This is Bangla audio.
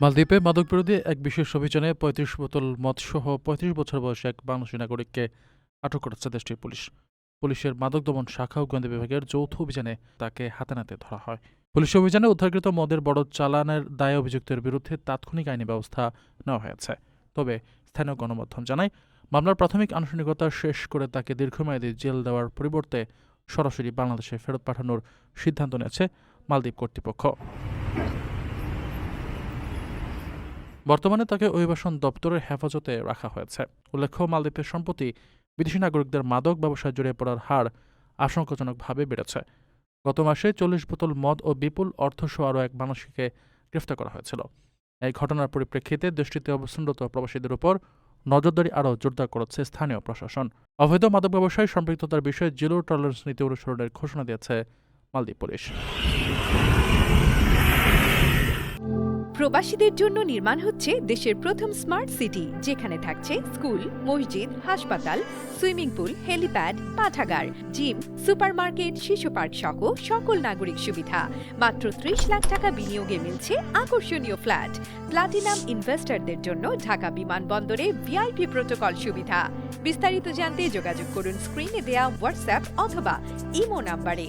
মালদ্বীপে মাদকবিরোধী এক বিশেষ অভিযানে ৩৫ বোতল মদসহ ৩৫ বছর বয়সী এক বাংলাদেশি নাগরিককে আটক করেছে দেশটির পুলিশ। পুলিশের মাদক দমন শাখা ও গোয়েন্দা বিভাগের যৌথ অভিযানে তাকে হাতে নাতে ধরা হয়। পুলিশের অভিযানে উদ্ধারকৃত মদের বড় চালানের দায়ে অভিযুক্তের বিরুদ্ধে তাৎক্ষণিক আইনি ব্যবস্থা নেওয়া হয়েছে। তবে স্থানীয় গণমাধ্যম জানায়, মামলার প্রাথমিক আনুষ্ঠানিকতা শেষ করে তাকে দীর্ঘমেয়াদী জেল দেওয়ার পরিবর্তে সরাসরি বাংলাদেশে ফেরত পাঠানোর সিদ্ধান্ত নিয়েছে মালদ্বীপ কর্তৃপক্ষ। বর্তমানে তাকে অভিবাসন দপ্তরের হেফাজতে রাখা হয়েছে। উল্লেখ্য, মালদ্বীপের সম্প্রতি বিদেশি নাগরিকদের মাদক ব্যবসায় জড়িয়ে পড়ার হার আশঙ্কাজনকভাবে বেড়েছে। গত মাসে ৪০ বোতল মদ ও বিপুল অর্থসহ আরও এক বাংলাদেশিকে গ্রেফতার করা হয়েছিল। এই ঘটনার পরিপ্রেক্ষিতে দেশটিতে অবস্থানরত প্রবাসীদের উপর নজরদারি আরও জোরদার করেছে স্থানীয় প্রশাসন। অবৈধ মাদক ব্যবসায় সম্পৃক্ততার বিষয়ে জিরো টলারেন্স নীতি অনুসরণের ঘোষণা দিয়েছে মালদ্বীপ পুলিশ। প্রবাসীদের জন্য নির্মাণ হচ্ছে দেশের প্রথম স্মার্ট সিটি, যেখানে থাকছে স্কুল, মসজিদ, হাসপাতাল, সুইমিং পুল, হেলিপ্যাড, পাঠাগার, জিম, সুপারমার্কেট, শিশু পার্ক সহ সকল নাগরিক সুবিধা। মাত্র ৩০ লাখ টাকা বিনিয়োগে মিলছে আকর্ষণীয় ফ্ল্যাট। প্লাটিনাম ইনভেস্টরদের জন্য ঢাকা বিমানবন্দরে ভিআইপি প্রোটোকল সুবিধা। বিস্তারিত জানতে যোগাযোগ করুন স্ক্রিনে দেয়া হোয়াটসঅ্যাপ অথবা ইমো নাম্বারে।